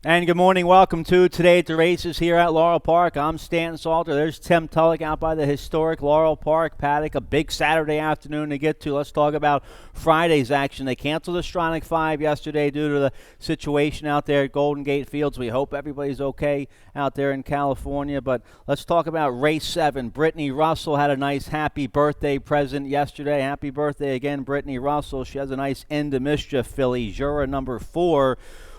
And good morning. Welcome to Today at the Races here at Laurel Park. I'm Stan Salter. There's Tim Tulloch out by the historic Laurel Park paddock. A big Saturday afternoon to get to. Let's talk about Friday's action. They canceled the Stronach 5 yesterday due to the situation out there at Golden Gate Fields. We hope everybody's okay out there in California. But let's talk about race 7. Brittany Russell had a nice happy birthday present yesterday. Happy birthday again, Brittany Russell. She has a nice End of Mischief filly, Jura number 4.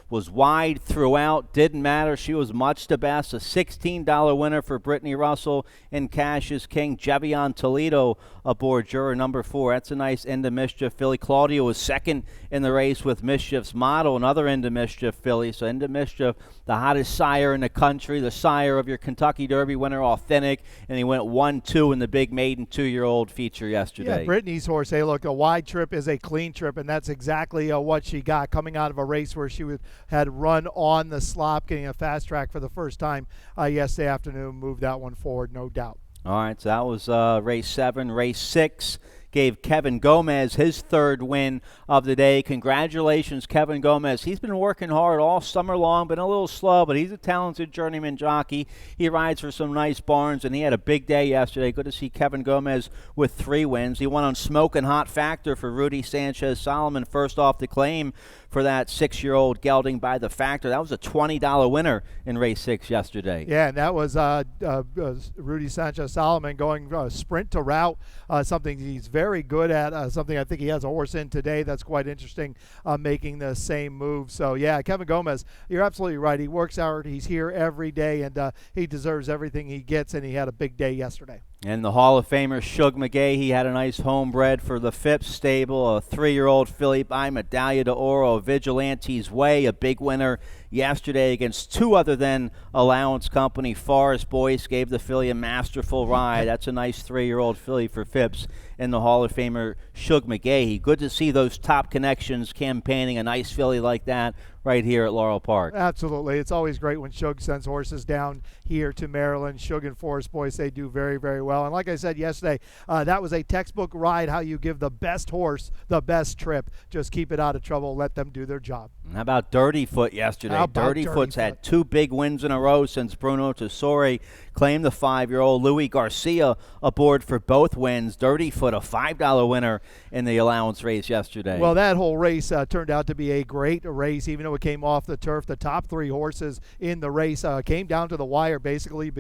Was wide throughout, didn't matter. She was much the best. A $16 winner for Brittany Russell in Cash is King. Jevion Toledo aboard Juror number 4. That's a nice End of Mischief filly. Claudia was second in the race with Mischief's Model, another End of Mischief filly. So End of Mischief, the hottest sire in the country, the sire of your Kentucky Derby winner, Authentic, and he went 1-2 in the big maiden 2-year-old feature yesterday. Yeah, Brittany's horse, hey, look, a wide trip is a clean trip, and that's exactly what she got coming out of a race where she had run on the slop, getting a fast track for the first time yesterday afternoon. Moved that one forward, no doubt. All right, so that was race 7. Race 6 gave Kevin Gomez his 3rd win of the day. Congratulations, Kevin Gomez. He's been working hard all summer long, been a little slow, but he's a talented journeyman jockey. He rides for some nice barns, and he had a big day yesterday. Good to see Kevin Gomez with 3 wins. He won on Smokin' Hot Factor for Rudy Sanchez-Solomon, first off the claim for that 6-year-old gelding by the Factor. That was a $20 winner in race 6 yesterday. Yeah, and that was Rudy Sanchez-Solomon going sprint to route, something he's very good at, something I think he has a horse in today that's quite interesting, making the same move. So, yeah, Kevin Gomez, you're absolutely right. He works hard. He's here every day, and he deserves everything he gets, and he had a big day yesterday. And the Hall of Famer Shug McGay, he had a nice homebred for the Phipps stable, a 3-year-old filly by Medaglia d'Oro, Vigilante's Way, a big winner yesterday against 2 other than Allowance Company. Forest Boyce gave the filly a masterful ride. That's a nice 3-year-old filly for Phipps and the Hall of Famer Shug McGay. Good to see those top connections campaigning a nice filly like that right here at Laurel Park. Absolutely. It's always great when Shug sends horses down here to Maryland. Shug and Forest Boyce, they do very, very well. And like I said yesterday, that was a textbook ride, how you give the best horse the best trip. Just keep it out of trouble. Let them do their job. How about Dirty Foot yesterday? Dirty Foot's had 2 big wins in a row since Bruno Tesori claimed the 5-year-old. Louis Garcia aboard for both wins. Dirty Foot, a $5 winner in the allowance race yesterday. Well, that whole race turned out to be a great race, even though it came off the turf. The top 3 horses in the race came down to the wire basically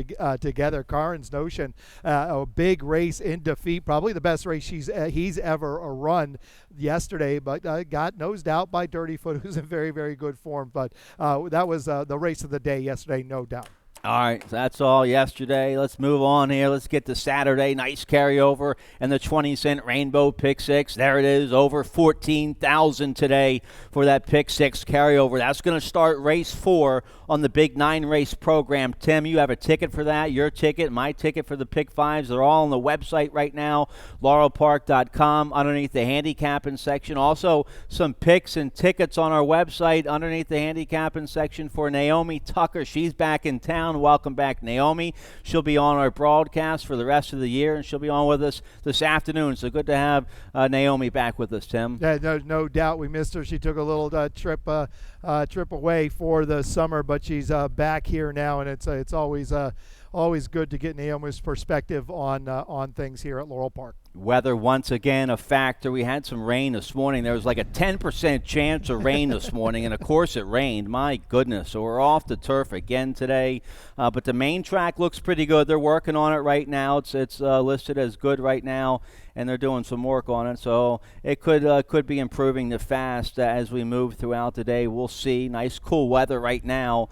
together. Karin's Notion, a big race in defeat, probably the best race he's ever run yesterday, but got nosed out by Dirty Foot, who's in very, very good form. But that was the race of the day yesterday, no doubt. All right, so that's all yesterday. Let's move on here. Let's get to Saturday. Nice carryover and the 20-cent Rainbow Pick 6. There it is, over $14,000 today for that Pick 6 carryover. That's going to start race 4 on the big 9-race program. Tim, you have a ticket for that, your ticket, my ticket for the Pick 5s. They're all on the website right now, laurelpark.com, underneath the handicapping section. Also, some picks and tickets on our website underneath the handicapping section for Naomi Tucker. She's back in town. Welcome back, Naomi. She'll be on our broadcast for the rest of the year, and she'll be on with us this afternoon. So good to have Naomi back with us, Tim. Yeah, no doubt. We missed her. She took a little trip away for the summer, but she's back here now, and it's always good to get Naomi's perspective on things here at Laurel Park. Weather once again a factor. We had some rain this morning. There was like a 10% chance of rain this morning, and of course it rained. My goodness. So we're off the turf again today. But the main track looks pretty good. They're working on it right now. It's listed as good right now, and they're doing some work on it. So it could be improving the fast as we move throughout the day. We'll see. Nice cool weather right now.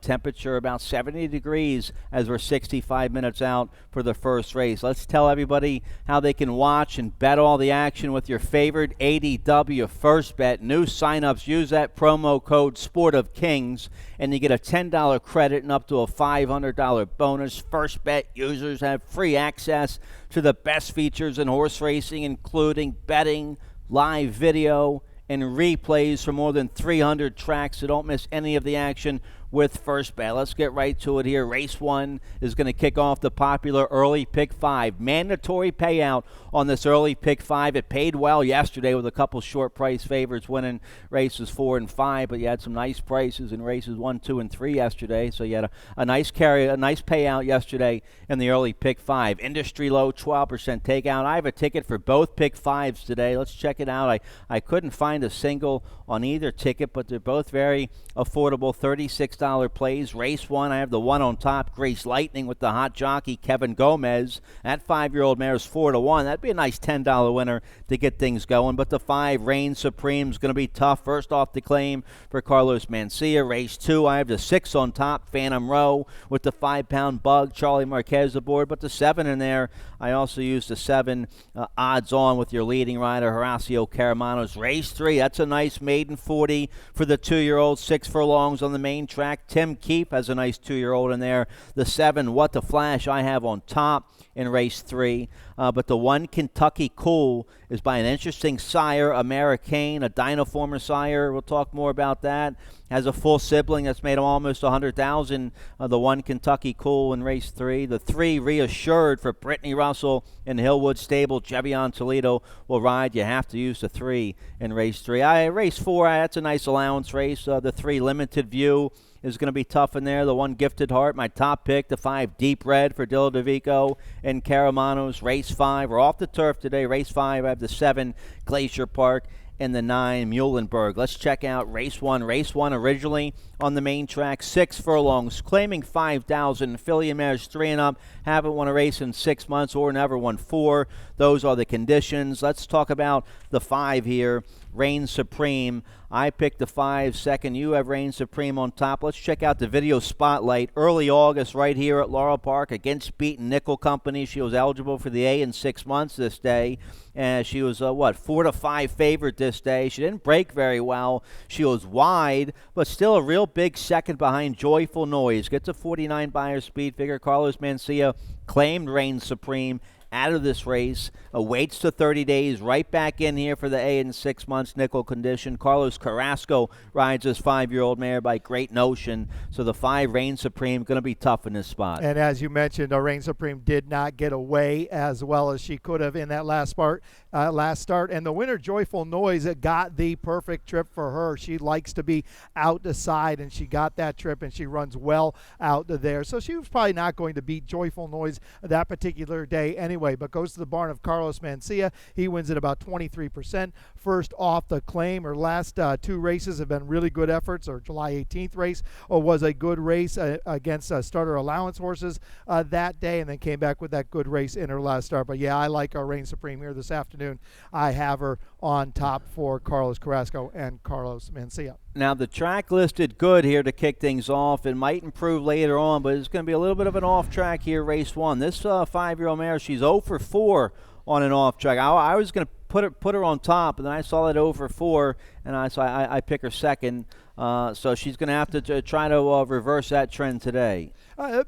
Temperature about 70 degrees as we're 65 minutes out for the first race. Let's tell everybody how they can watch and bet all the action with your favorite ADW First Bet. New signups, use that promo code SPORTOFKINGS, and you get a $10 credit and up to a $500 bonus. First Bet users have free access to the best features in horse racing, including betting, live video, and replays from more than 300 tracks, so don't miss any of the action with first bet. Let's get right to it here. Race 1 is going to kick off the popular early pick 5. Mandatory payout on this early pick 5. It paid well yesterday with a couple short price favorites winning races 4 and 5, but you had some nice prices in races 1, 2, and 3 yesterday. So you had a nice payout yesterday in the early pick 5. Industry low 12% takeout. I have a ticket for both pick 5s today. Let's check it out. I couldn't find a single on either ticket, but they're both very affordable $36 plays. Race 1, I have the 1 on top, Grace Lightning with the hot jockey Kevin Gomez. That 5-year-old mare is 4-1. That'd be a nice $10 winner to get things going. But the 5, Reign Supreme, is going to be tough. First off the claim for Carlos Mencia. Race 2, I have the 6 on top, Phantom Row with the 5-pound bug, Charlie Marquez aboard. But the 7 in there, I also used the 7 odds on with your leading rider, Horacio Caramanos. Race 3, that's a nice maiden 40 for the 2-year-old, 6 furlongs on the main track. Tim Keefe has a nice 2-year-old in there. The 7, What the Flash, I have on top in race 3. But the 1, Kentucky Cool, is by an interesting sire, Americain, a Dynaformer sire. We'll talk more about that. Has a full sibling that's made him almost 100,000. The 1, Kentucky Cool in race 3. The 3, Reassured for Brittany Russell in Hillwood Stable. Jevion Toledo will ride. You have to use the 3 in race 3. Race 4, that's a nice allowance race. The 3, Limited View, is going to be tough in there. The 1, Gifted Heart, my top pick. The 5, Deep Red for Dilla DeVico and Caramanos. Race 5, we're off the turf today. Race 5, I have the 7, Glacier Park, and the 9, Muhlenberg. Let's check out race 1. Race 1 originally on the main track, 6 furlongs, claiming 5,000. Filly mares 3 and up, haven't won a race in 6 months or never won 4. Those are the conditions. Let's talk about the 5 here, Reign Supreme. I picked the 5 second. You have Reign Supreme on top. Let's check out the video spotlight. Early August right here at Laurel Park against Beaten Nickel Company. She was eligible for the A in 6 months this day. And she was, 4-5 favorite this day. She didn't break very well. She was wide, but still a real big second behind Joyful Noise. Gets a 49 buyer speed figure. Carlos Mencia claimed Reign Supreme out of this race, waits to 30 days, right back in here for the A in 6 months nickel condition. Carlos Carrasco rides his 5-year-old mare by Great Notion. So the 5, Reign Supreme, going to be tough in this spot. And as you mentioned, Reign Supreme did not get away as well as she could have in that last start. And the winner, Joyful Noise, got the perfect trip for her. She likes to be out the side, and she got that trip, and she runs well out there. So she was probably not going to beat Joyful Noise that particular day anyway, but goes to the barn of Carlos Mencia. He wins at about 23%. First off the claim. Her last 2 races have been really good efforts. Her July 18th race was a good race against starter allowance horses that day, and then came back with that good race in her last start. But yeah, I like our Reign Supreme here this afternoon. I have her on top for Carlos Carrasco and Carlos Mencia. Now, the track listed good here to kick things off. It might improve later on, but it's going to be a little bit of an off track here, race 1. This 5-year-old mare, she's 0 for 4 on an off track. I was going to put her on top, and then I saw that 0 for 4, and I pick her second. So she's going to have to try to reverse that trend today.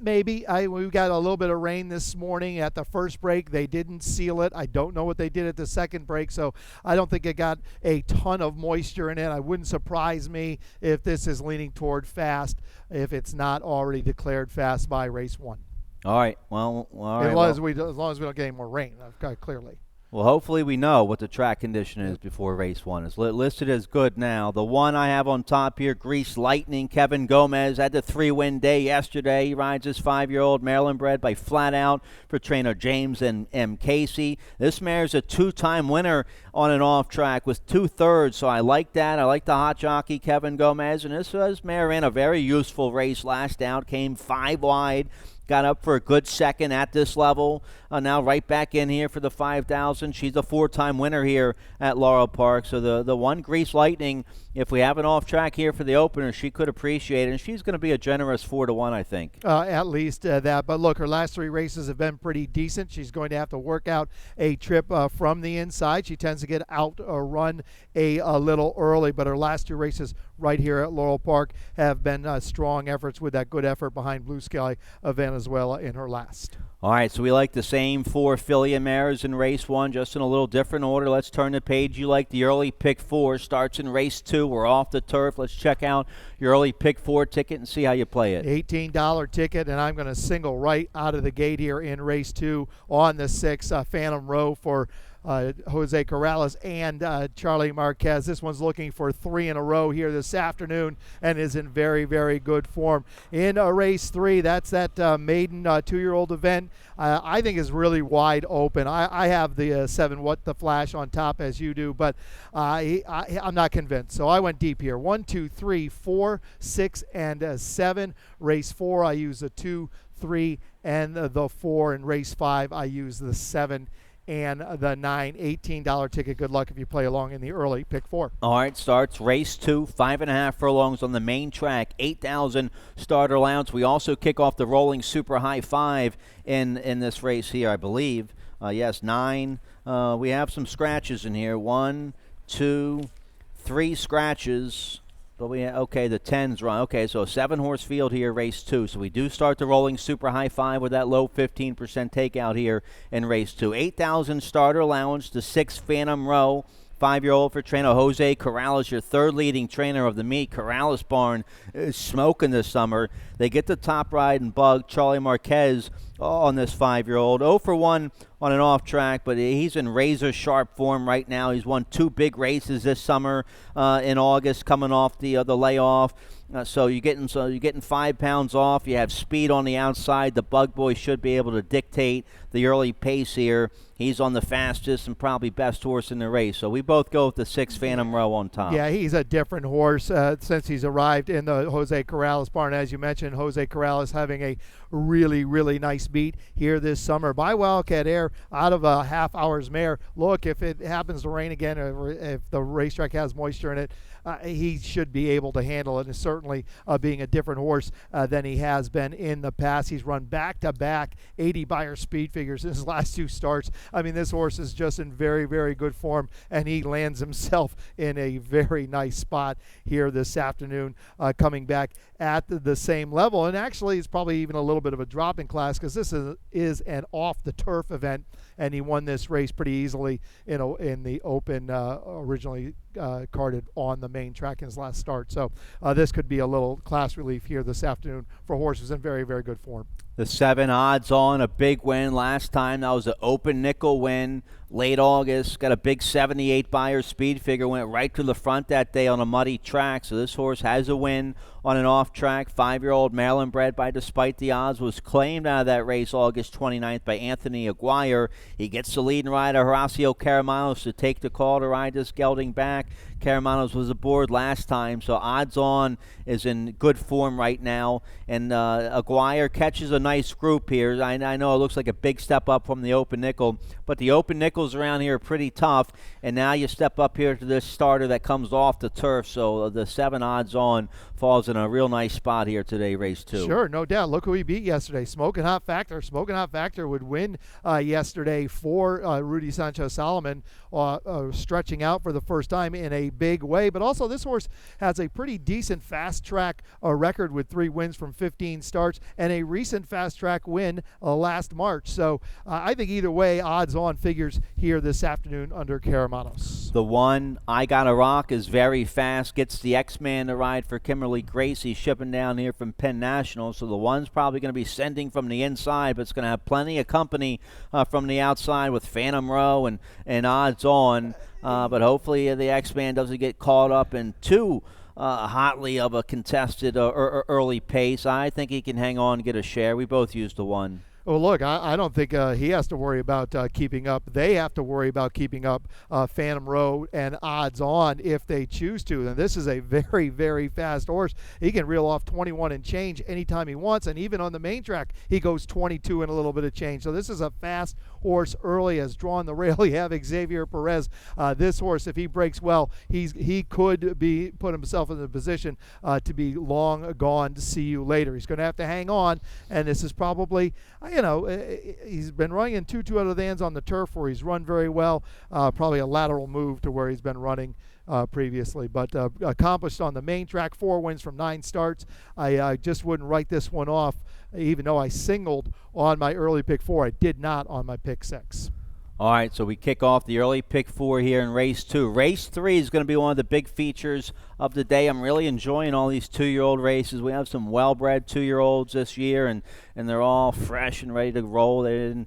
Maybe. We got a little bit of rain this morning at the first break. They didn't seal it. I don't know what they did at the second break, so I don't think it got a ton of moisture in it. It wouldn't surprise me if this is leaning toward fast, if it's not already declared fast by race 1. All right. Well, all right. As long as we don't get any more rain, clearly. Well, hopefully we know what the track condition is before race 1. It's listed as good now. The 1 I have on top here, Grease Lightning, Kevin Gomez, had the 3-win day yesterday. He rides his 5-year-old Maryland bred by Flat Out for trainer James and M. Casey. This mare's a 2-time winner on an off track with 2/3, so I like that. I like the hot jockey Kevin Gomez, and this mare ran a very useful race last out, came 5 wide. Got up for a good second at this level. Now right back in here for the 5,000. She's a 4-time winner here at Laurel Park. So the 1, Grease Lightning, if we have an off track here for the opener, she could appreciate it. And she's going to be a generous 4-1, I think. At least that. But look, her last 3 races have been pretty decent. She's going to have to work out a trip from the inside. She tends to get outrun a little early. But her last 2 races right here at Laurel Park have been strong efforts with that good effort behind Blue Sky of Venezuela in her last. All right, so we like the same 4 filly and mares in race 1, just in a little different order. Let's turn the page. You like the early pick 4. Starts in race 2. We're off the turf. Let's check out your early pick 4 ticket and see how you play it. $18 ticket, and I'm going to single right out of the gate here in race 2 on the 6 Phantom Row for Jose Corrales and Charlie Marquez. This one's looking for 3 in a row here this afternoon and is in very, very good form. In race 3, that's that maiden 2-year-old event. I think is really wide open. I have the 7 What the Flash on top as you do, but I'm not convinced. So I went deep here. 1, 2, 3, 4, 6, and 7. Race 4, I use the 2, 3, and the 4. In race 5, I use the 7 and the 9. $18 ticket. Good luck if you play along in the early pick 4. All right, starts race 2, 5.5 furlongs on the main track, 8,000 starter allowance. We also kick off the rolling super high 5 in this race here, I believe. Yes, 9. We have some scratches in here. 1, 2, 3 scratches. But okay, the 10's run. Okay, so a 7-horse field here, race 2. So we do start the rolling super high 5 with that low 15% takeout here in race 2. 8,000 starter allowance, the 6 Phantom Row. 5-year-old for trainer Jose Corrales, your third leading trainer of the meet. Corrales Barn is smoking this summer. They get the top ride and bug Charlie Marquez on this 5-year-old. 0 for 1 on an off track, but he's in razor sharp form right now. He's won 2 big races this summer in August, coming off the layoff. So you're getting 5 pounds off. You have speed on the outside. The Bug Boy should be able to dictate the early pace here. He's on the fastest and probably best horse in the race. So we both go with the 6 Phantom Row on top. Yeah, he's a different horse since he's arrived in the Jose Corrales barn. As you mentioned, Jose Corrales having a really, really nice beat here this summer by Wildcat Air out of a half-hour's mare. Look, if it happens to rain again or if the racetrack has moisture in it, he should be able to handle it, and certainly being a different horse than he has been in the past. He's run back-to-back 80 Beyer speed figures in his last 2 starts. I mean, this horse is just in very, very good form, and he lands himself in a very nice spot here this afternoon, coming back at the same level. And actually, it's probably even a little bit of a drop in class because this is an off-the-turf event, and he won this race pretty easily in the open, originally carded on the main track in his last start. So this could be a little class relief here this afternoon for horses in very, very good form. The 7 odds on, a big win last time. That was an open nickel win, late August. Got a big 78 Beyer speed figure, went right to the front that day on a muddy track. So this horse has a win on an off track. 5-year-old Maryland bred by Despite the Odds was claimed out of that race August 29th by Anthony Aguirre. He gets the leading rider Horacio Caramanos to take the call to ride this gelding back. Caramanos was aboard last time, so odds on is in good form right now. And Aguirre catches a nice group here. I know it looks like a big step up from the open nickel, but the open nickels around here are pretty tough. And now you step up here to this starter that comes off the turf. So the 7 odds on falls in a real nice spot here today, race 2. Sure, no doubt. Look who he beat yesterday. Smoking Hot Factor. Smoking Hot Factor would win yesterday for Rudy Sanchez-Solomon, stretching out for the first time in a big way. But also this horse has a pretty decent fast track record with 3 wins from 15 starts and a recent fast track win last March. So I think either way, odds on figures here this afternoon under Caramanos. The 1, I Gotta Rock, is very fast. Gets the X-Man to ride for Kimberly Grace. He's shipping down here from Penn National. So the 1's probably going to be sending from the inside, but it's going to have plenty of company from the outside with Phantom Row and odds on. But hopefully the X-Man doesn't get caught up in too hotly of a contested early pace. I think he can hang on and get a share. We both used the 1. Well, look, I don't think he has to worry about keeping up. They have to worry about keeping up Phantom Row and odds on if they choose to. And this is a very, very fast horse. He can reel off 21 and change anytime he wants. And even on the main track, he goes 22 and a little bit of change. So this is a fast horse early, has drawn the rail. You have Xavier Perez. This horse, if he breaks well, he could put himself in the position to be long gone to see you later. He's going to have to hang on. And this is probably, he's been running in 2 out of the hands on the turf where he's run very well. Probably a lateral move to where he's been running previously. But accomplished on the main track, 4 wins from 9 starts. I just wouldn't write this one off, even though I singled on my early pick 4. I did not on my pick 6. All right, so we kick off the early pick 4 here in race 2. Race 3 is going to be one of the big features of the day. I'm really enjoying all these 2-year-old races. We have some well-bred 2-year-olds this year, and they're all fresh and ready to roll. They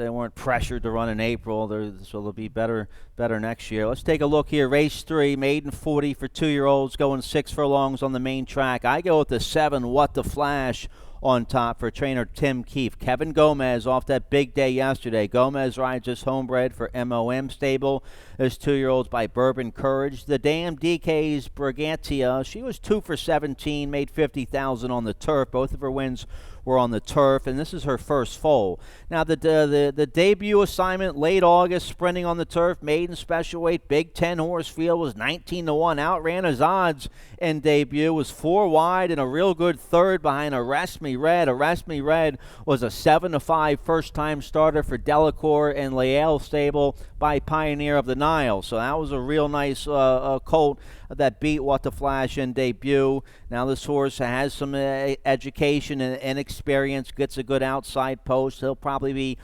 weren't pressured to run in April, so they'll be better next year. Let's take a look here. Race 3, maiden 40 for 2-year-olds, going 6 furlongs on the main track. I go with the 7, What the Flash, on top for trainer Tim Keefe. Kevin Gomez off that big day yesterday. Gomez rides his homebred for MOM stable. There's 2-year-olds by Bourbon Courage. The Dam DK's Brigantia, she was 2 for 17, made $50,000 on the turf. Both of her wins were on the turf, and this is her first foal. Now, the debut assignment, late August, sprinting on the turf, maiden special weight, big 10-horse field, was 19-1. Outran his odds in debut, was 4 wide and a real good third behind Arrest Me Red. Arrest Me Red was a 7-5 first-time starter for Delacour and Laurel stable by Pioneer of the Nile. So that was a real nice colt that beat What the Flash in debut. Now this horse has some education and experience, gets a good outside post. He'll probably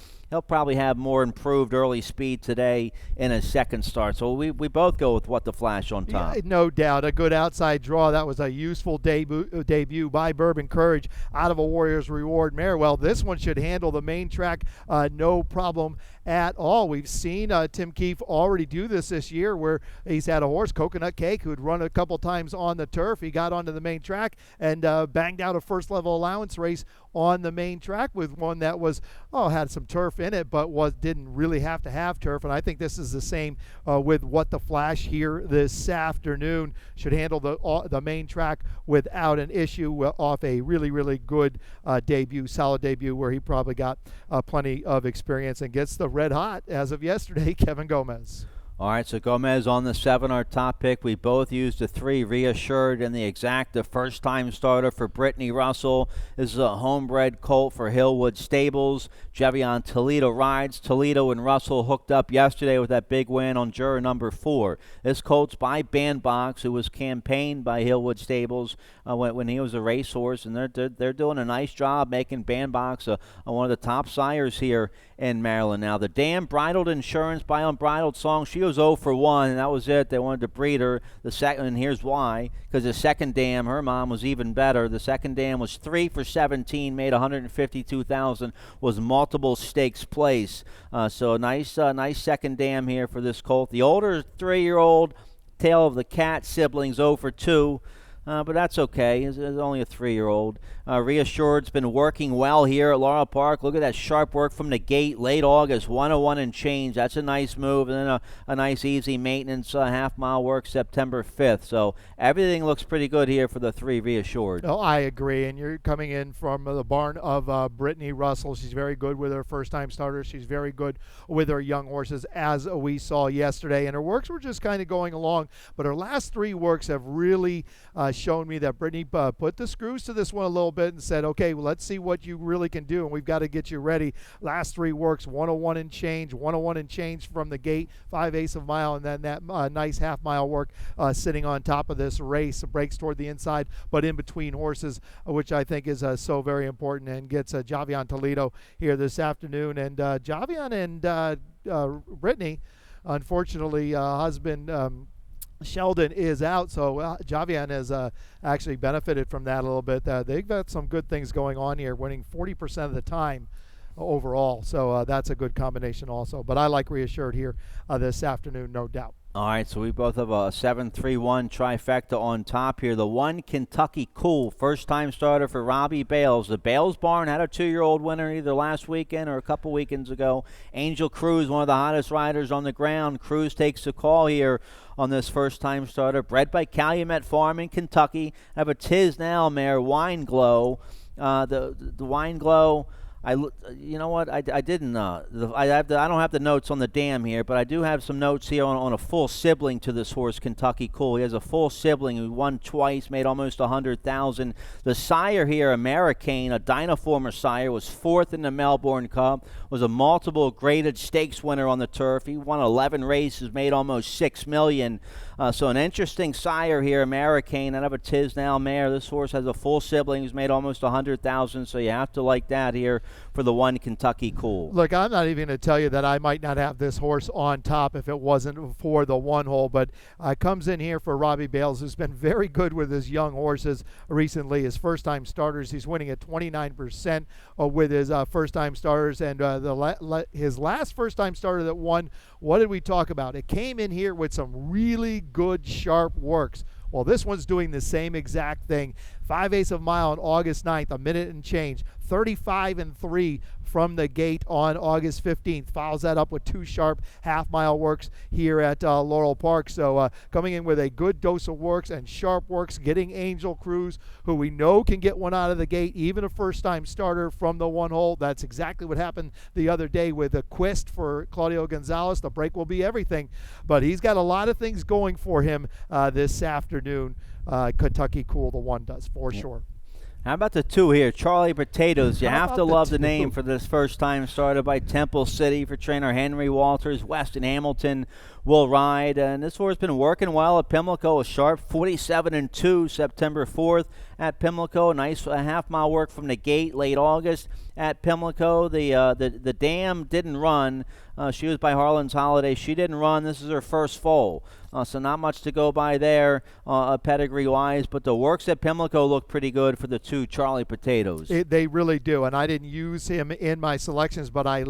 have more improved early speed today in his second start. So we both go with What the Flash on top. Yeah, no doubt. A good outside draw. That was a useful debut by Bourbon Courage out of a Warrior's Reward mare. Well, this one should handle the main track no problem at all. We've seen Tim Keefe already do this year, where he's had a horse, Coconut Cake, who'd run a couple times on the turf. He got onto the main track and banged out a first level allowance race on the main track with one that was had some turf in it, but didn't really have to have turf. And I think this is the same with What the Flash here this afternoon. Should handle the main track without an issue, off a really good debut, solid debut, where he probably got plenty of experience and gets the red hot, as of yesterday, Kevin Gomez. All right, so Gomez on the 7, our top pick. We both used the 3, Reassured, and the Exact, the first-time starter for Brittany Russell. This is a homebred colt for Hillwood Stables. Javion Toledo rides. Toledo and Russell hooked up yesterday with that big win on juror number 4. This colt's by Bandbox, who was campaigned by Hillwood Stables when he was a racehorse, and they're doing a nice job making Bandbox one of the top sires here in Maryland. Now, the Dam Bridled Insurance by Unbridled Song, she was 0 for 1, and that was it. They wanted to breed her. The second, and here's why, because the second dam, her mom, was even better. The second dam was 3 for 17, made $152,000, was multiple stakes place. So nice second dam here for this colt. The older 3-year-old Tail of the Cat siblings 0 for 2. But that's okay. It's only a 3-year-old. Reassured's been working well here at Laurel Park. Look at that sharp work from the gate. Late August, 101 and change. That's a nice move. And then a nice easy maintenance half-mile work September 5th. So everything looks pretty good here for the 3 Reassured. Oh, I agree. And you're coming in from the barn of Brittany Russell. She's very good with her first-time starters. She's very good with her young horses, as we saw yesterday. And her works were just kind of going along. But her last 3 works have really shown me that Brittany put the screws to this one a little bit and said, okay, well, let's see what you really can do, and we've got to get you ready. Last 3 works, 101 and change, 101 and change from the gate, 5/8 of a mile, and then that nice half-mile work sitting on top of this race. Breaks toward the inside, but in between horses, which I think is so very important, and gets Javion Toledo here this afternoon. And Javion and Brittany, unfortunately, husband Sheldon is out, so Javion has actually benefited from that a little bit. They've got some good things going on here, winning 40% of the time overall, so that's a good combination also. But I like Reassured here this afternoon, no doubt. All right, so we both have a 7-3-1 trifecta on top here. The 1 Kentucky Cool, first-time starter for Robbie Bales. The Bales barn had a 2-year-old winner either last weekend or a couple weekends ago. Angel Cruz, one of the hottest riders on the ground. Cruz takes the call here on this first-time starter. Bred by Calumet Farm in Kentucky. I have a Tiz Now mare, Wine Glow. The Wine Glow, You know what? I didn't. I don't have the notes on the dam here, but I do have some notes here on a full sibling to this horse, Kentucky Cool. He has a full sibling who won twice, made almost 100,000. The sire here, Americane, a Dynaformer sire, was fourth in the Melbourne Cup. Was a multiple graded stakes winner on the turf. He won 11 races, made almost $6 million. So an interesting sire here, Americane, out of a Tisnall mare. This horse has a full sibling who's made almost 100,000, so you have to like that here for the one Kentucky Cool. Look, I'm not even going to tell you that I might not have this horse on top if it wasn't for the one hole, but comes in here for Robbie Bales, who's been very good with his young horses recently. His first-time starters, he's winning at 29% with his first-time starters, and his last first-time starter that won, what did we talk about? It came in here with some really good, sharp works. Well, this one's doing the same exact thing. 5/8 of a mile on August 9th, a minute and change. 35-3 from the gate on August 15th. Follows that up with 2 sharp half-mile works here at Laurel Park. So coming in with a good dose of works and sharp works, getting Angel Cruz, who we know can get one out of the gate, even a first-time starter from the one hole. That's exactly what happened the other day with a Quist for Claudio Gonzalez. The break will be everything. But he's got a lot of things going for him this afternoon. Kentucky Cool, the one does, for sure. How about the 2 here? Charlie Potatoes. You have to love the name for this first time started by Temple City for trainer Henry Walters. Weston Hamilton will ride. And this horse has been working well at Pimlico. A sharp 47-2 September 4th at Pimlico. Nice half-mile work from the gate late August at Pimlico. The dam didn't run. She was by Harlan's Holiday. She didn't run. This is her first foal. So not much to go by there pedigree-wise. But the works at Pimlico look pretty good for the 2 Charlie Potatoes. They really do. And I didn't use him in my selections, but I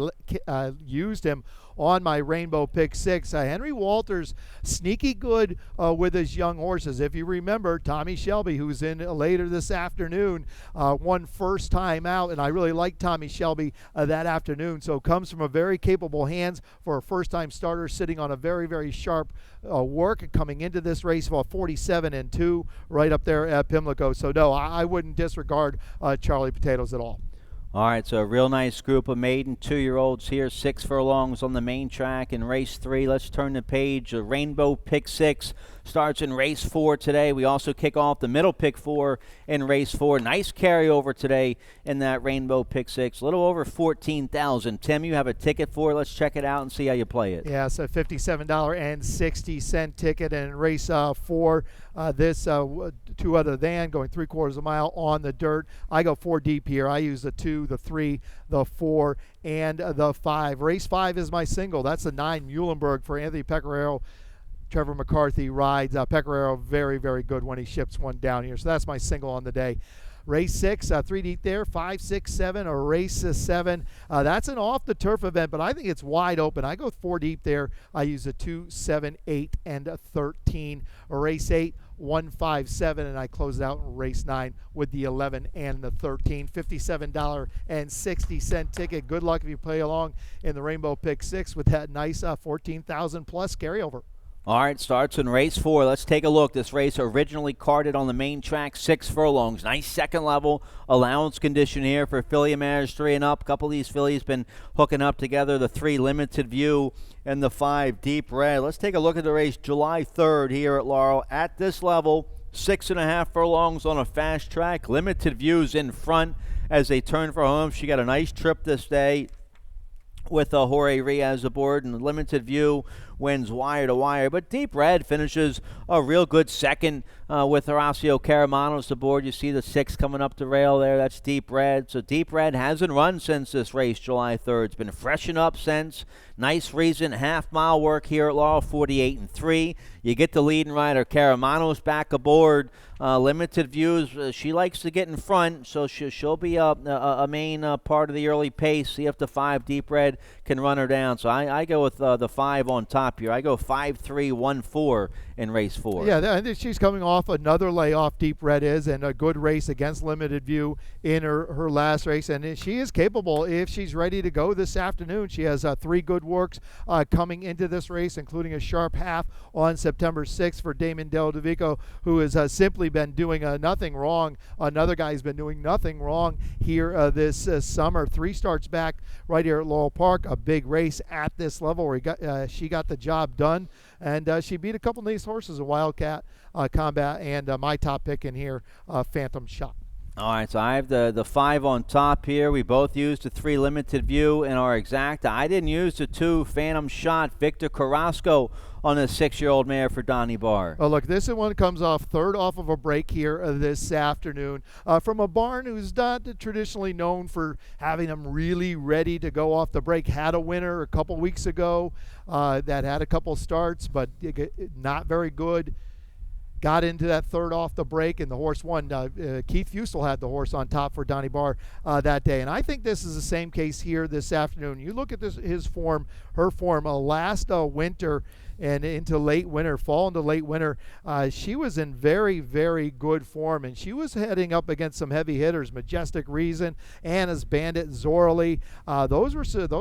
used him on my Rainbow Pick 6. Henry Walters, sneaky good with his young horses. If you remember, Tommy Shelby, who's in later this afternoon, won first time out, and I really like Tommy Shelby that afternoon. So comes from a very capable hands for a first-time starter, sitting on a very, very sharp work coming into this race, about 47-2, right up there at Pimlico. So no, I wouldn't disregard Charlie Potatoes at all. All right, so a real nice group of maiden 2-year-olds here, 6 furlongs on the main track in race 3. Let's turn the page. The Rainbow Pick 6 starts in race 4 today. We also kick off the middle pick 4 in race 4. Nice carryover today in that Rainbow Pick 6. A little over 14,000. Tim, you have a ticket for it. Let's check it out and see how you play it. Yeah, so $57.60 ticket. And in race 4, this 2 other than going 3/4 of a mile on the dirt. I go 4 deep here. I use the 2, the 3, the 4, and the 5. Race 5 is my single. That's the 9 Muhlenberg for Anthony Pecoraro. Trevor McCarthy rides. Pecoraro very, very good when he ships one down here. So that's my single on the day. Race 6, 3 deep there, 5, 6, 7, or race 7. That's an off-the-turf event, but I think it's wide open. I go 4 deep there. I use a 2, 7, 8, and a 13. Race 8, 1, 5, 7, and I close it out in race 9 with the 11 and the 13. $57.60 ticket. Good luck if you play along in the Rainbow Pick 6 with that nice 14,000 plus carryover. All right, starts in race 4. Let's take a look. This race originally carded on the main track, 6 furlongs. Nice second level allowance condition here for filly mares 3 and up. A couple of these fillies been hooking up together. The 3 Limited View and the 5 Deep Red. Let's take a look at the race July 3rd here at Laurel. At this level, 6.5 furlongs on a fast track. Limited View's in front as they turn for home. She got a nice trip this day with Jorge Riaz aboard, and Limited View wins wire to wire. But Deep Red finishes a real good second with Horacio Caramanos aboard. You see the 6 coming up the rail there. That's Deep Red. So Deep Red hasn't run since this race, July 3rd. It's been freshened up since. Nice recent half-mile work here at Laurel, 48-3. You get the leading rider, Caramanos, back aboard. Limited Views, she likes to get in front, so she'll be a main part of the early pace. See if the 5 Deep Red can run her down. So I go with the 5 on top here. I go 5-3-1-4 in race 4. Yeah, I think she's coming off another layoff, Deep Red is, and a good race against Limited View in her last race. And she is capable if she's ready to go this afternoon. She has 3 good works coming into this race, including a sharp half on September 6th for Damon Del Dovico, who has simply been doing nothing wrong. Another guy who's been doing nothing wrong here this summer. 3 starts back right here at Laurel Park, a big race at this level where she got the job done, and she beat a couple nice horses in Wildcat Combat, and my top pick in here, Phantom Shot. All right, so I have the 5 on top here. We both used the 3 Limited View in our exacta. I didn't use the 2 Phantom Shot, Victor Carrasco, on a 6-year-old mare for Donnie Barr. Oh, look, this one comes off third off of a break here this afternoon from a barn who's not traditionally known for having them really ready to go off the break. Had a winner a couple weeks ago that had a couple starts, but not very good. Got into that third off the break, and the horse won. Keith Fusel had the horse on top for Donnie Barr that day. And I think this is the same case here this afternoon. You look at his form, her form, last winter and into late winter, fall into late winter, she was in very, very good form, and she was heading up against some heavy hitters, Majestic Reason, Anna's Bandit, Zorley. Those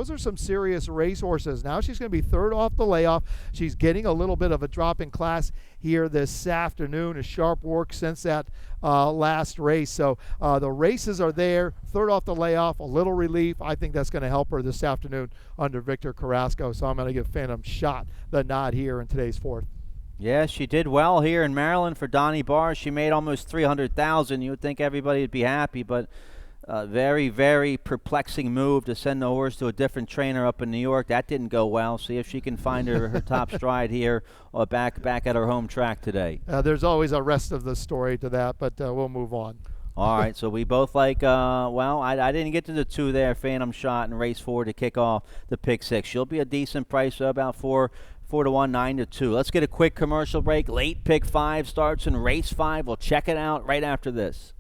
are some serious racehorses. Now she's going to be third off the layoff. She's getting a little bit of a drop in class here this afternoon, a sharp work since that last race. So the races are there, third off the layoff, a little relief. I think that's going to help her this afternoon under Victor Carrasco. So I'm going to give Phantom Shot the nod here in today's 4th. Yeah, she did well here in Maryland for Donnie Barr. She made almost $300,000. You would think everybody would be happy, but very, very perplexing move to send the horse to a different trainer up in New York. That didn't go well. See if she can find her top stride here or back at her home track today. There's always a rest of the story to that, but we'll move on. All right, so we both like, well, I didn't get to the 2 there, Phantom Shot in race 4 to kick off the pick 6. She'll be a decent price, so about 4 to 1, 9 to 2. Let's get a quick commercial break. Late pick 5 starts in race 5. We'll check it out right after this.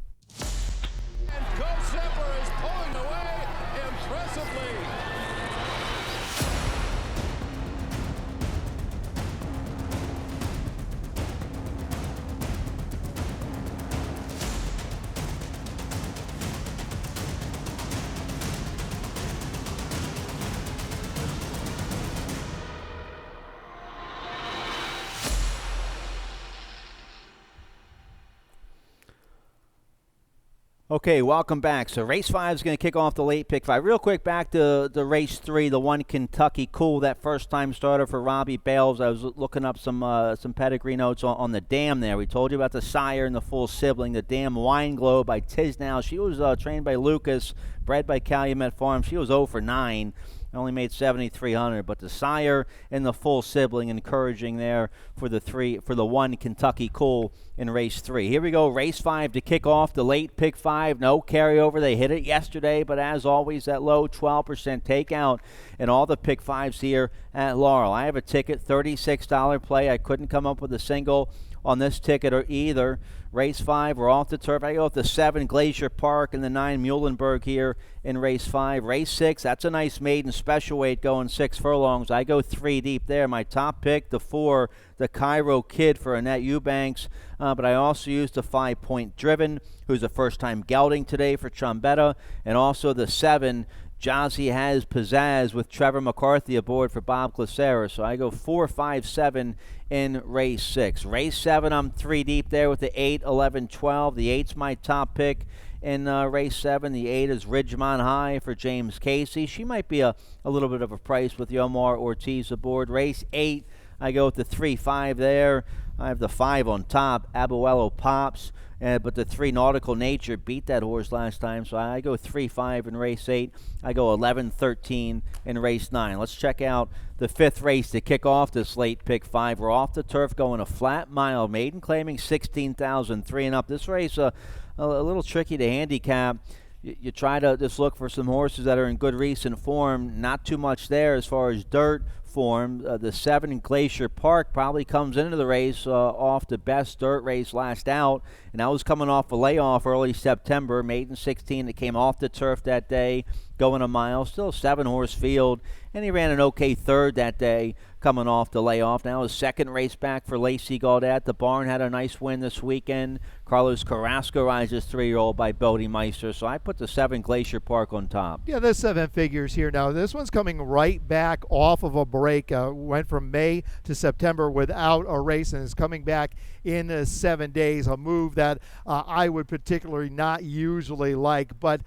Okay, welcome back. So race 5 is going to kick off the late pick 5. Real quick, back to the race 3, the 1 Kentucky Cool, that first-time starter for Robbie Bales. I was looking up some pedigree notes on the dam there. We told you about the sire and the full sibling, the dam Wine Glow by Tisnow. She was trained by Lucas, bred by Calumet Farm. She was 0 for 9. Only made 7,300, but the sire and the full sibling encouraging there for the 1 Kentucky Cool in race 3. Here we go, race 5 to kick off the late pick 5. No carryover. They hit it yesterday, but as always, that low 12% takeout and all the pick 5s here at Laurel. I have a ticket, $36 play. I couldn't come up with a single on this ticket or either. Race 5, we're off the turf. I go with the 7 Glacier Park and the 9 Muhlenberg here in race 5. Race 6, that's a nice maiden special weight going 6 furlongs. I go 3 deep there. My top pick, the 4, the Cairo Kid for Annette Eubanks. But I also used the 5 Point Driven, who's a first-time gelding today for Trombetta, and also the 7 Jazzy Has Pizzazz with Trevor McCarthy aboard for Bob Glacera. So I go 4, 5, 7 in race 6. Race 7, I'm 3 deep there with the 8, 11, 12. The 8's my top pick in race 7. The 8 is Ridgemont High for James Casey. She might be a little bit of a price with Yomar Ortiz aboard. Race 8, I go with the 3, 5 there. I have the 5 on top, Abuelo Pops. But the 3 Nautical Nature beat that horse last time, so I go 3, 5 in race 8. I go 11, 13 in race 9. Let's check out the 5th race to kick off this late pick 5. We're off the turf going a flat mile. Maiden claiming 16,003 and up. This race a little tricky to handicap. You try to just look for some horses that are in good recent form. Not too much there as far as dirt. form. The 7 Glacier Park probably comes into the race off the best dirt race last out, and that was coming off a layoff early September. Maiden 16 that came off the turf that day, going a mile. Still a 7-horse field, and he ran an okay third that day coming off the layoff. Now his second race back for Lacey Gaudet. The barn had a nice win this weekend. Carlos Carrasco rides his 3-year-old by Bodie Meister, so I put the 7 Glacier Park on top. Yeah, there's 7 figures here. Now, this one's coming right back off of a break. Went from May to September without a race and is coming back in 7 days, a move that I would particularly not usually like. But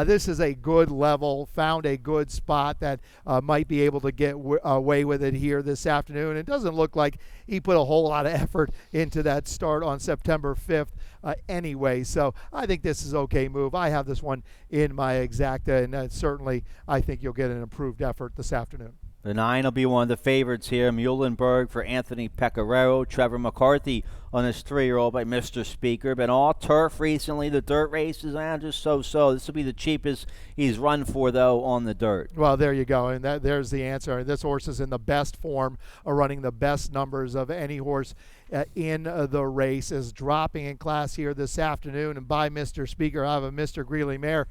this is a good level, found a good spot that might be able to get away with it here this afternoon. It doesn't look like he put a whole lot of effort into that start on September 5th. Anyway, so I think this is okay move. I have this one in my exacta, and certainly I think you'll get an improved effort this afternoon. The 9 will be one of the favorites here. Muhlenberg for Anthony Pecoraro. Trevor McCarthy on his 3-year-old by Mr. Speaker. Been all turf recently. The dirt races, just so-so. This will be the cheapest he's run for, though, on the dirt. Well, there you go, and there's the answer. This horse is in the best form, running the best numbers of any horse in the race. Is dropping in class here this afternoon, and by Mr. Speaker, I have a Mr. Greeley mare.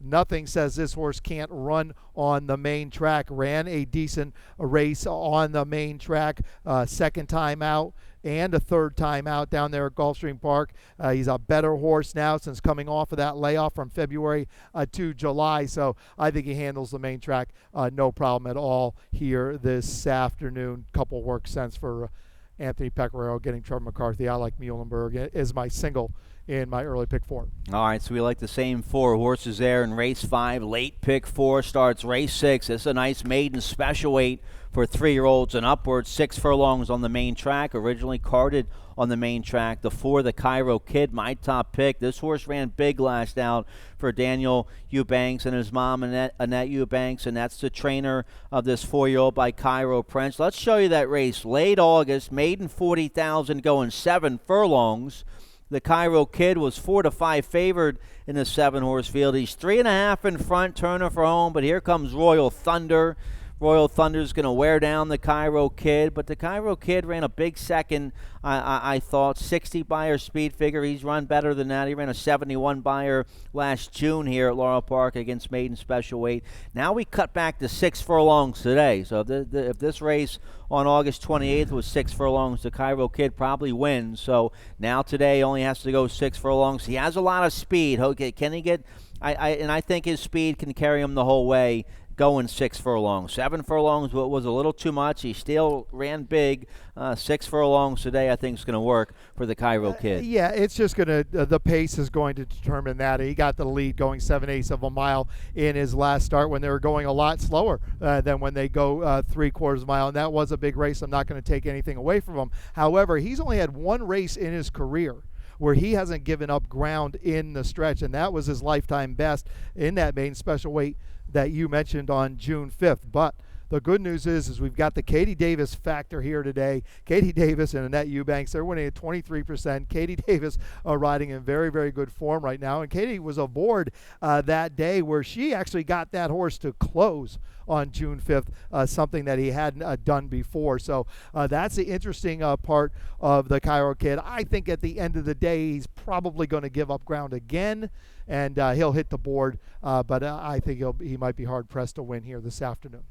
Nothing says this horse can't run on the main track. Ran a decent race on the main track, second time out and a third time out down there at Gulfstream Park. He's a better horse now since coming off of that layoff from February to July. So I think he handles the main track no problem at all here this afternoon. Couple work cents for Anthony Pecoraro getting Trevor McCarthy. I like Muhlenberg as my single in my early pick 4. All right, so we like the same 4 horses there in race 5. Late pick 4 starts race 6. It's a nice maiden special weight for 3-year-olds and upwards. 6 furlongs on the main track, originally carded on the main track. The 4, the Cairo Kid, my top pick. This horse ran big last out for Daniel Eubanks and his mom, Annette Eubanks, and that's the trainer of this 4-year-old by Cairo Prince. Let's show you that race. Late August, maiden 40,000 going 7 furlongs. The Cairo Kid was 4-5 favored in the 7-horse field. He's 3.5 in front, Turner for home, but here comes Royal Thunder. Royal Thunder's going to wear down the Cairo Kid, but the Cairo Kid ran a big second, I thought. 60 Beyer speed figure. He's run better than that. He ran a 71 Beyer last June here at Laurel Park against maiden special weight. Now we cut back to 6 furlongs today. So if this race on August 28th was 6 furlongs, the Cairo Kid probably wins. So now today only has to go 6 furlongs. He has a lot of speed. Okay, can he get? I think his speed can carry him the whole way. Going 6 furlongs. 7 furlongs was a little too much. He still ran big. 6 furlongs today I think is going to work for the Cairo Kid. Yeah, it's just going to, the pace is going to determine that. He got the lead going 7/8 of a mile in his last start when they were going a lot slower than when they go 3/4 of a mile, and that was a big race. I'm not going to take anything away from him. However, he's only had one race in his career where he hasn't given up ground in the stretch, and that was his lifetime best in that main special weight that you mentioned on June 5th. But the good news is we've got the Katie Davis factor here today. Katie Davis and Annette Eubanks, they're winning at 23%. Katie Davis riding in very, very good form right now. And Katie was aboard that day where she actually got that horse to close on June 5th, something that he hadn't done before. So that's the interesting part of the Cairo Kid. I think at the end of the day, he's probably going to give up ground again, and he'll hit the board. But I think he might be hard-pressed to win here this afternoon.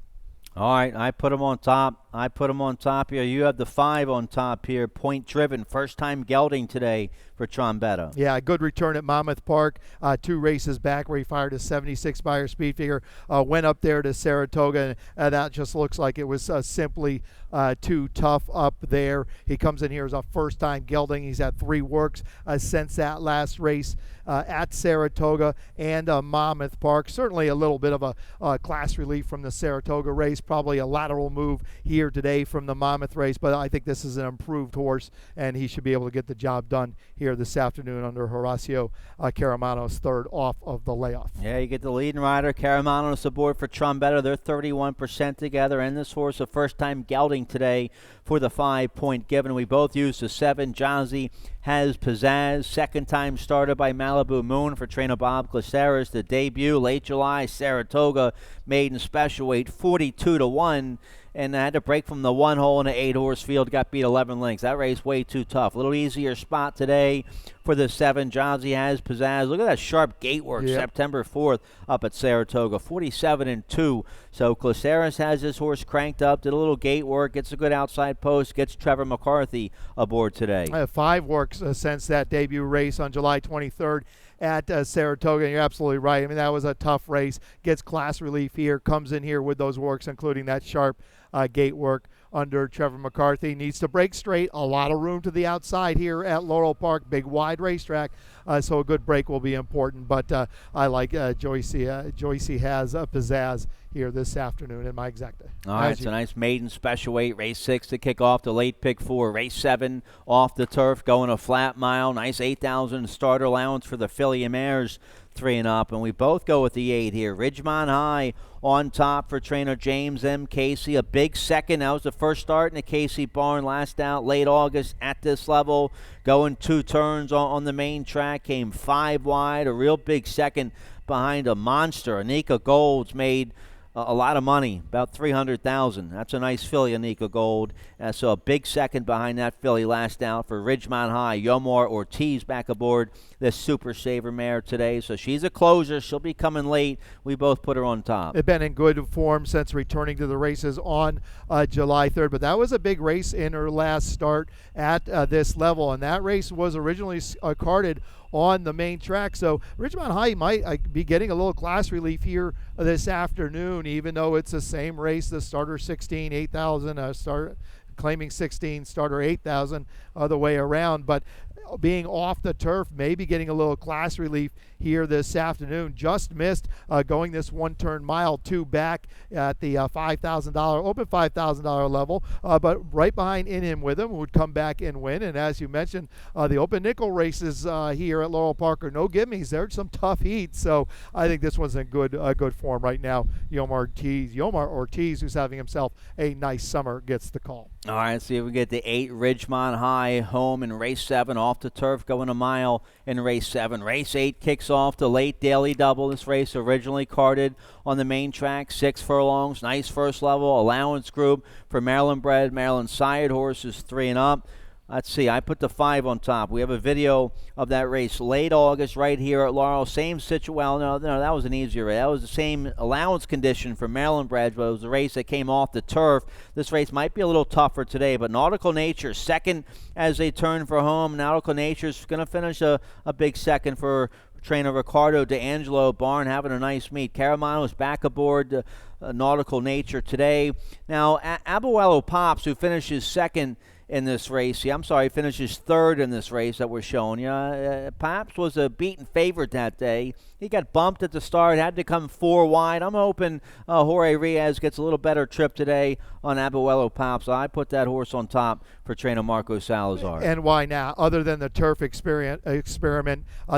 All right, I put him on top. Here. You have the 5 on top here. Point Driven, first time gelding today for Trombetta. Yeah, a good return at Monmouth Park. 2 races back where he fired a 76 Beyer speed figure. Went up there to Saratoga, and that just looks like it was simply too tough up there. He comes in here as a first-time gelding. He's had 3 works since that last race at Saratoga and Monmouth Park. Certainly a little bit of a class relief from the Saratoga race. Probably a lateral move here today from the Monmouth race, but I think this is an improved horse, and he should be able to get the job done here this afternoon under Horacio Caramano's third off of the layoff. Yeah, you get the leading rider, Caramano's aboard for Trombetta. They're 31% together, and this horse a first-time gelding today for the 5-point given. We both used the 7. Jazzy has Pizzazz, second-time starter by Malibu Moon for trainer Bob Glaceras. The debut, late July, Saratoga, maiden special weight, 42-1. and had to break from the 1 hole in the 8-horse field, got beat 11 lengths. That race way too tough. A little easier spot today for the 7. Jazzy has pizzazz. Look at that sharp gate work, September 4th up at Saratoga, 47-2. So Caceres has his horse cranked up, did a little gate work, gets a good outside post, gets Trevor McCarthy aboard today. 5 works since that debut race on July 23rd at Saratoga. And you're absolutely right. I mean, that was a tough race. Gets class relief here, comes in here with those works, including that sharp gate work under Trevor McCarthy. Needs to break straight. A lot of room to the outside here at Laurel Park. Big, wide racetrack. So a good break will be important. But I like Joycey. Joycey has a pizzazz here this afternoon in my exacta. All right, it's a nice maiden special weight. Race 6 to kick off the late pick 4. Race 7 off the turf, going a flat mile. Nice 8,000 starter allowance for the filly and mares, 3 and up. And we both go with the 8 here. Ridgemont High on top for trainer James M. Casey. A big second. That was the first start in the Casey barn last out late August at this level. Going 2 turns on the main track. Came 5 wide. A real big second behind a monster. Anika Gold's made a lot of money, about $300,000. That's a nice filly, Anika Gold. So a big second behind that filly last out for Ridgemont High. Yomar Ortiz back aboard this Super Saver mare today. So she's a closer. She'll be coming late. We both put her on top. They've been in good form since returning to the races on July 3rd. But that was a big race in her last start at this level. And that race was originally carded on the main track. So Ridgemont High might be getting a little class relief here this afternoon, even though it's the same race. The starter 16, 8,000, start claiming 16, starter 8,000, other way around. But being off the turf, maybe getting a little class relief here this afternoon. Just missed going this 1-turn mile 2 back at the $5,000, open $5,000 level, but right behind In Him With Him would come back and win. And as you mentioned, the open nickel races here at Laurel Park are no gimmies. There's some tough heats, so I think this one's in good form right now. Yomar Ortiz, who's having himself a nice summer, gets the call. All right, let's see if we get the 8 Ridgemont High home in race 7 off the turf, going a mile in race 7. Race 8 kicks off the late daily double. This race originally carded on the main track, 6 furlongs, nice first level allowance group for Maryland bred, Maryland sired horses, 3 and up. Let's see, I put the 5 on top. We have a video of that race late August right here at Laurel. Same situation. Well, no, that was an easier race. That was the same allowance condition for Maryland bred, but it was a race that came off the turf. This race might be a little tougher today, but Nautical Nature second as they turn for home. Nautical Nature's going to finish a big second for trainer Ricardo D'Angelo. Barn having a nice meet. Caramano's back aboard Nautical Nature today. Now, Abuelo Pops, who finishes second in this race. Finishes third in this race that we're showing you. Pops was a beaten favorite that day. He got bumped at the start, had to come 4 wide. I'm hoping Jorge Riaz gets a little better trip today on Abuelo Pops. I put that horse on top for trainer Marco Salazar. And why not? Other than the turf experiment,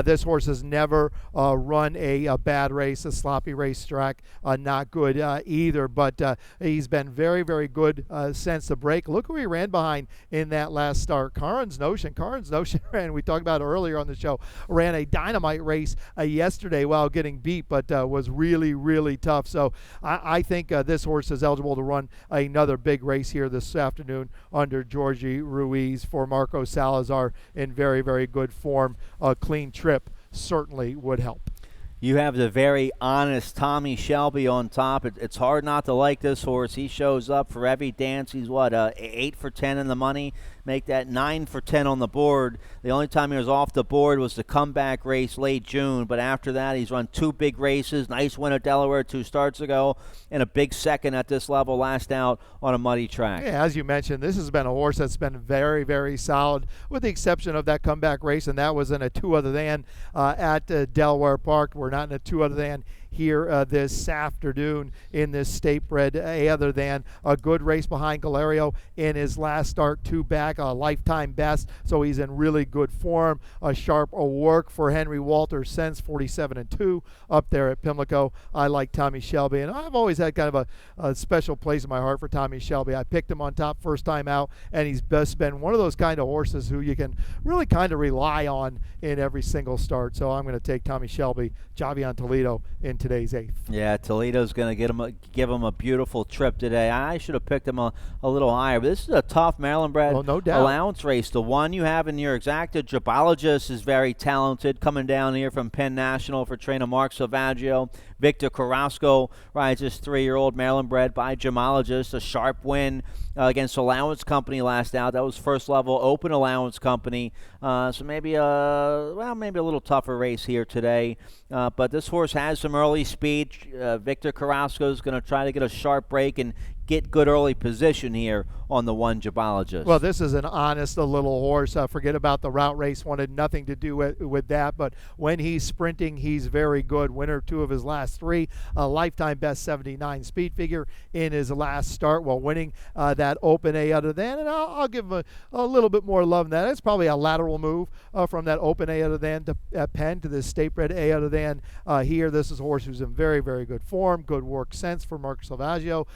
this horse has never run a bad race, a sloppy racetrack, not good either. But he's been very, very good since the break. Look who he ran behind in that last start. Carr's Notion ran, we talked about earlier on the show, ran a dynamite race yesterday while getting beat, but was really, really tough. So I think this horse is eligible to run another big race here this afternoon under Georgie Ruiz for Marco Salazar in very, very good form. A clean trip certainly would help. You have the very honest Tommy Shelby on top. It's hard not to like this horse. He shows up for every dance. He's 8 for 10 in the money. Make that 9 for 10 on the board. The only time he was off the board was the comeback race late June, but after that he's run 2 big races. Nice win at Delaware 2 starts ago, and a big second at this level last out on a muddy track. Yeah, as you mentioned, this has been a horse that's been very, very solid, with the exception of that comeback race, and that was in a 2 other than at Delaware Park. We're not in a 2 other than here this afternoon in this state-bred other than a good race behind Galerio in his last start, 2 back, a lifetime best, so he's in really good form. A sharp work for Henry Walters since 47-2 up there at Pimlico. I like Tommy Shelby, and I've always had kind of a special place in my heart for Tommy Shelby. I picked him on top first time out, and he's just been one of those kind of horses who you can really kind of rely on in every single start. So I'm going to take Tommy Shelby, Javion Toledo in today's 8th. Yeah, Toledo's going to give him a beautiful trip today. I should have picked him a little higher, but this is a tough Maryland-bred no doubt. allowance race. The one you have in your exacta, Jabologist, is very talented, coming down here from Penn National for trainer Mark Salvaggio. Victor Carrasco rides his 3-year-old Maryland-bred by Gemologist, a sharp win against Allowance Company last out. That was first level open Allowance Company. So maybe a little tougher race here today. But this horse has some early speed. Victor Carrasco is going to try to get a sharp break and get good early position here on the one Jabologist. Well, this is an honest little horse. Forget about the route race. Wanted nothing to do with that. But when he's sprinting, he's very good. Winner 2 of his last 3. Lifetime best 79 speed figure in his last start while winning that Open A out of then. And I'll give him a little bit more love than that. It's probably a lateral move from that Open A out of then to Penn to this State Bred A out of then here. This is a horse who's in very, very good form. Good work sense for Mark Salvaggio.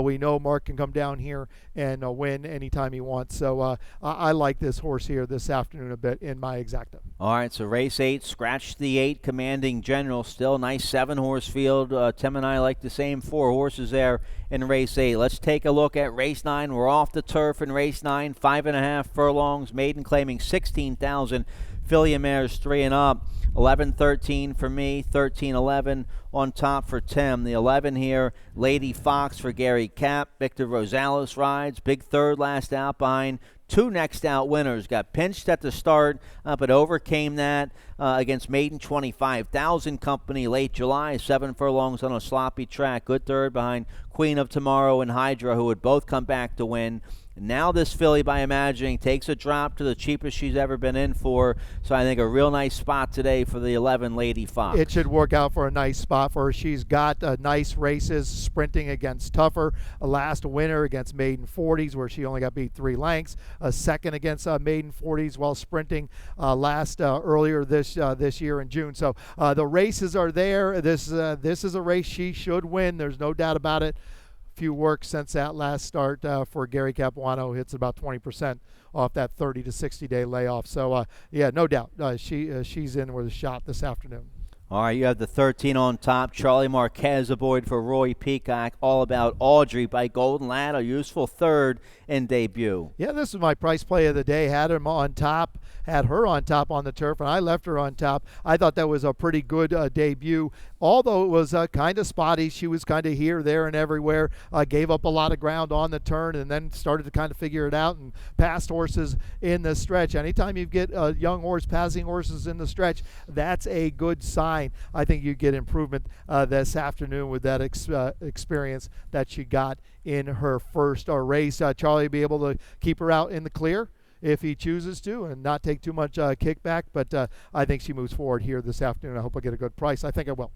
We know Mark can come down here and win anytime he wants. So I like this horse here this afternoon a bit in my exacta. All right, so race 8, scratch the 8, Commanding General. Still nice 7-horse field. Tim and I like the same 4 horses there in race 8. Let's take a look at race 9. We're off the turf in race 9, 5.5 furlongs, maiden claiming 16,000. Filly and mares 3 and up. 11-13 for me, 13-11 on top for Tim. The 11 here, Lady Fox for Gary Capp. Victor Rosales rides. Big third last out behind 2 next out winners. Got pinched at the start, but overcame that against Maiden 25,000 Company late July. 7 furlongs on a sloppy track. Good third behind Queen of Tomorrow and Hydra, who would both come back to win. Now this filly, by Imagining, takes a drop to the cheapest she's ever been in for. So I think a real nice spot today for the 11 Lady Fox. It should work out for a nice spot for her. She's got nice races sprinting against tougher. A last winner against Maiden 40s where she only got beat 3 lengths. A second against Maiden 40s while sprinting earlier this year in June. So the races are there. This is a race she should win. There's no doubt about it. Few work since that last start for Gary Capuano. Hits about 20% off that 30 to 60 day layoff. So yeah, no doubt she's in with a shot this afternoon. All right, you have the 13 on top. Charlie Marquez aboard for Roy Peacock. All About Audrey by Golden Lad, a useful third in debut. Yeah, this is my price play of the day. Had her on top on the turf, and I left her on top. I thought that was a pretty good debut. Although it was kind of spotty, she was kind of here, there, and everywhere. Gave up a lot of ground on the turn and then started to kind of figure it out and passed horses in the stretch. Anytime you get a young horse passing horses in the stretch, that's a good sign. I think you get improvement this afternoon with that experience that she got in her first race. Charlie will be able to keep her out in the clear if he chooses to and not take too much kickback, but I think she moves forward here this afternoon. I hope I get a good price. I think I will.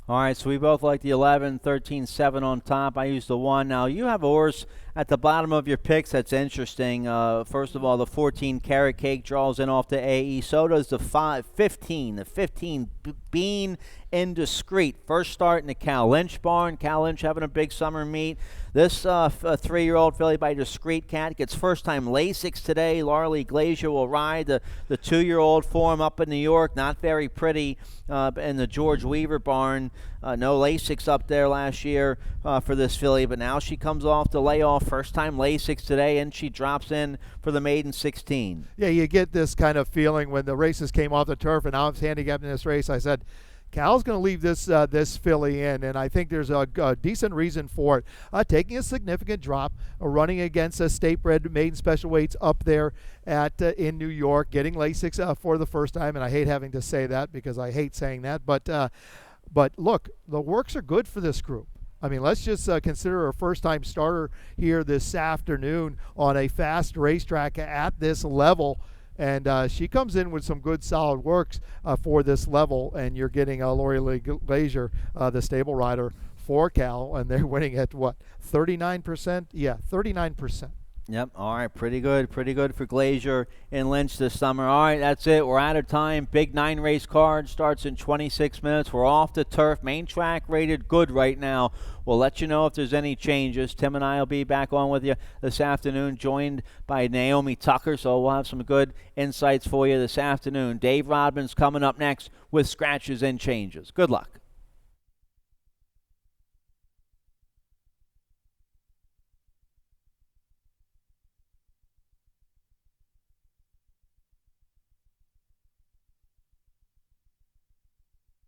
All right, so we both like the 11, 13, 7 on top. I used the 1. Now, you have a horse at the bottom of your picks that's interesting. First of all, the 14 Carrot Cake draws in off the AE. So does the 15. The 15 Bean Indiscreet. First start in the Cal Lynch barn. Cal Lynch having a big summer meet. This 3-year-old filly by Discreet Cat gets first-time Lasix today. Laurel Glacier will ride. The 2-year-old form up in New York, not very pretty in the George Weaver barn. No Lasix up there last year for this filly, but now she comes off the layoff. First-time Lasix today, and she drops in for the maiden 16. Yeah, you get this kind of feeling when the races came off the turf, and I was handicapping this race. I said, Cal's going to leave this filly in, and I think there's a decent reason for it. Taking a significant drop, running against a state-bred maiden special weights up there in New York, getting Lasix for the first time, and I hate having to say that because I hate saying that, but look, the works are good for this group. I mean, let's just consider a first-time starter here this afternoon on a fast racetrack at this level. And she comes in with some good solid works for this level, and you're getting Laurel Glacier, the stable rider for Cal, and they're winning at what, 39%? Yeah, 39%. Yep, all right, pretty good for Glacier and Lynch this summer. All right, that's it. We're out of time. Big 9-race card starts in 26 minutes. We're off the turf. Main track rated good right now. We'll let you know if there's any changes. Tim and I will be back on with you this afternoon, joined by Naomi Tucker, so we'll have some good insights for you this afternoon. Dave Rodman's coming up next with scratches and changes. Good luck.